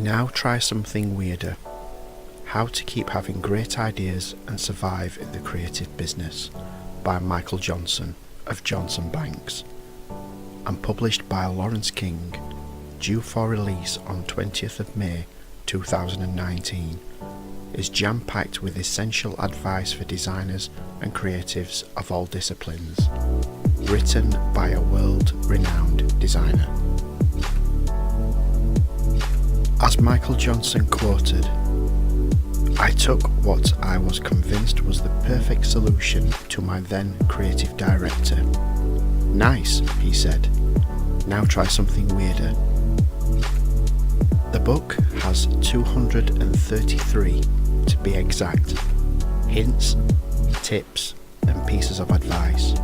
Now try something weirder. How to keep having great ideas and survive in the creative business by Michael Johnson of Johnson Banks, and published by Laurence King, due for release on 20th of May 2019, is jam-packed with essential advice for designers and creatives of all disciplines, written by a world-renowned designer. As Michael Johnson quoted, "I took what I was convinced was the perfect solution to my then creative director. 'Nice,' he said, 'now try something weirder.'" The book has 233, to be exact, hints, tips and pieces of advice.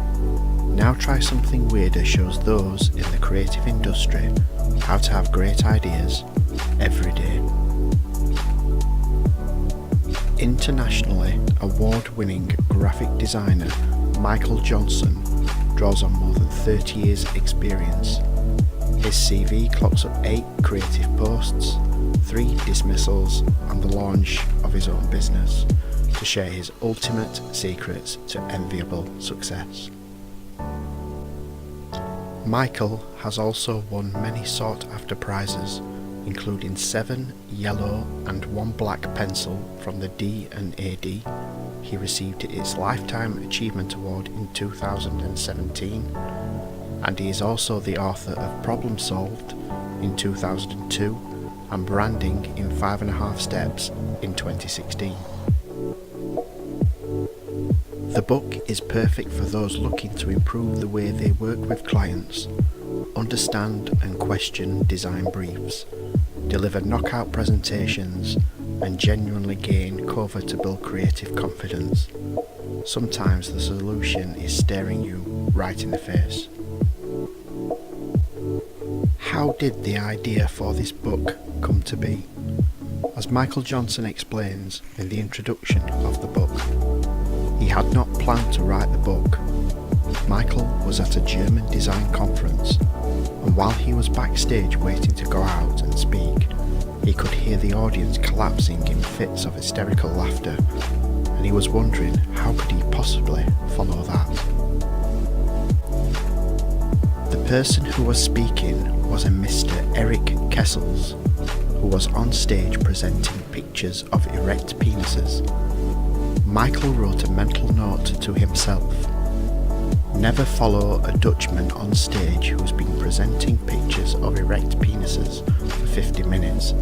Now Try Something Weirder shows those in the creative industry how to have great ideas every day. Internationally award-winning graphic designer Michael Johnson draws on more than 30 years' experience. His CV clocks up 8 creative posts, 3 dismissals and the launch of his own business to share his ultimate secrets to enviable success. Michael has also won many sought-after prizes, including 7 yellow and 1 black pencil from the D&AD. He received its Lifetime Achievement Award in 2017, and he is also the author of Problem Solved in 2002 and Branding in 5.5 Steps in 2016. The book is perfect for those looking to improve the way they work with clients, understand and question design briefs, deliver knockout presentations, and genuinely gain cover to build creative confidence. Sometimes the solution is staring you right in the face. How did the idea for this book come to be? As Michael Johnson explains in the introduction of the book, he had not planned to write the book. Michael was at a German design conference, and while he was backstage waiting to go out and speak, he could hear the audience collapsing in fits of hysterical laughter, and he was wondering how could he possibly follow that. The person who was speaking was a Mr. Eric Kessels, who was on stage presenting pictures of erect penises. Michael wrote a mental note to himself: never follow a Dutchman on stage who's been presenting pictures of erect penises for 50 minutes.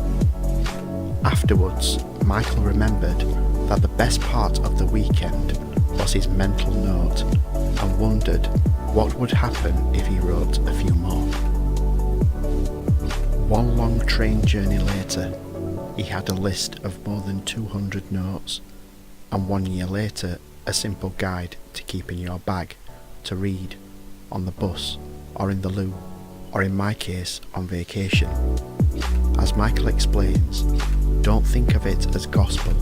Afterwards, Michael remembered that the best part of the weekend was his mental note and wondered what would happen if he wrote a few more. One long train journey later, he had a list of more than 200 notes, and 1 year later, a simple guide to keep in your bag, to read on the bus or in the loo, or in my case on vacation. As Michael explains, don't think of it as gospel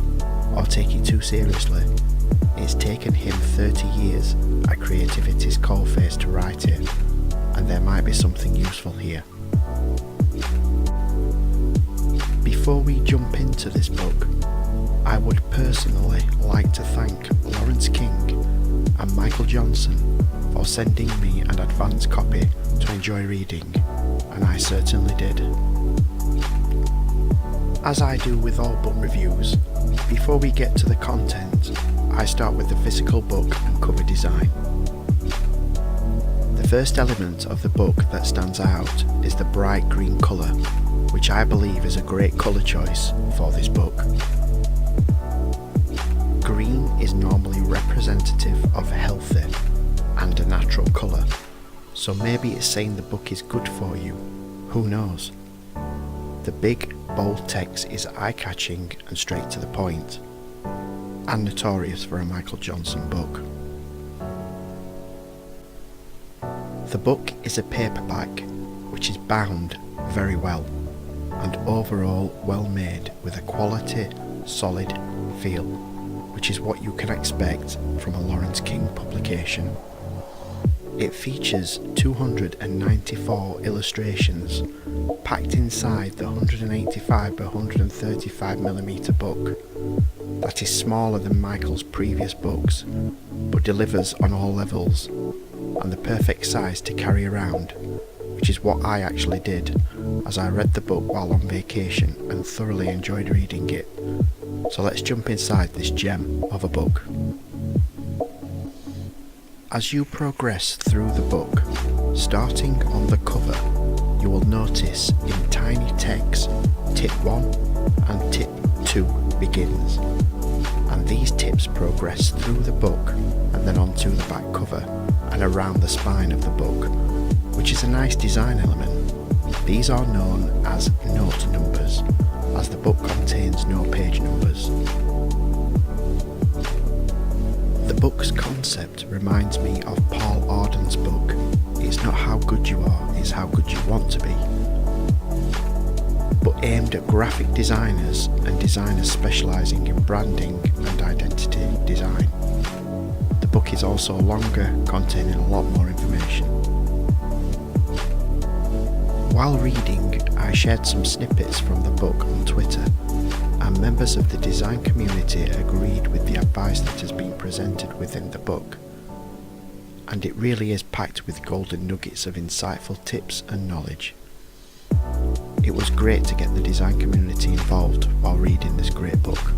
or take it too seriously. It's taken him 30 years at Creativity's coalface to write it, and there might be something useful here. Before we jump into this book, I would personally like to thank Laurence King and Michael Johnson for sending me an advance copy to enjoy reading, and I certainly did. As I do with all book reviews, before we get to the content, I start with the physical book and cover design. The first element of the book that stands out is the bright green colour, which I believe is a great colour choice for this book. Green is normally representative of healthy and a natural colour, so maybe it's saying the book is good for you, who knows. The big, bold text is eye-catching and straight to the point, and notorious for a Michael Johnson book. The book is a paperback which is bound very well, and overall well made with a quality, solid feel, which is what you can expect from a Laurence King publication. It features 294 illustrations packed inside the 185 by 135mm book. That is smaller than Michael's previous books, but delivers on all levels, and the perfect size to carry around, which is what I actually did, as I read the book while on vacation and thoroughly enjoyed reading it. So let's jump inside this gem of a book. As you progress through the book, starting on the cover, you will notice in tiny text tip 1 and tip 2 begins, and these tips progress through the book and then onto the back cover and around the spine of the book, which is a nice design element. These are known as note numbers, as the book contains no page numbers. The book's concept reminds me of Paul Arden's book, It's Not How Good You Are, It's How Good You Want to Be, but aimed at graphic designers and designers specialising in branding and identity design. The book is also longer, containing a lot more information. While reading, I shared some snippets from the book on Twitter, and members of the design community agreed with the advice that has been presented within the book. And it really is packed with golden nuggets of insightful tips and knowledge. It was great to get the design community involved while reading this great book.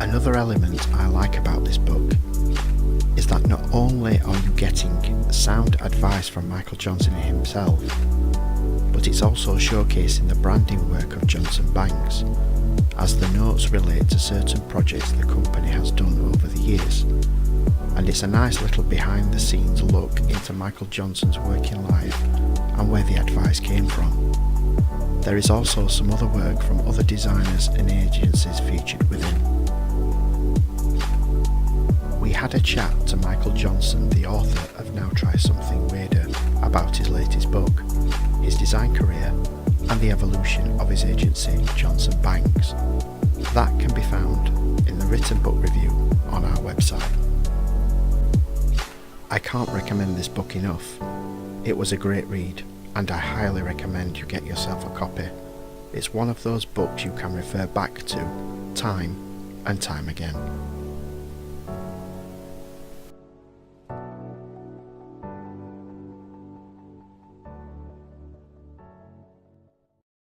Another element I like about this book is that not only are you getting sound advice from Michael Johnson himself, but it's also showcasing the branding work of Johnson Banks, as the notes relate to certain projects the company has done over the years, and it's a nice little behind the scenes look into Michael Johnson's working life and where the advice came from. There is also some other work from other designers and agencies featured within. We had a chat to Michael Johnson, the author of Now Try Something Weirder, about his latest book, his design career, and the evolution of his agency, Johnson Banks. That can be found in the written book review on our website. I can't recommend this book enough. It was a great read, and I highly recommend you get yourself a copy. It's one of those books you can refer back to time and time again.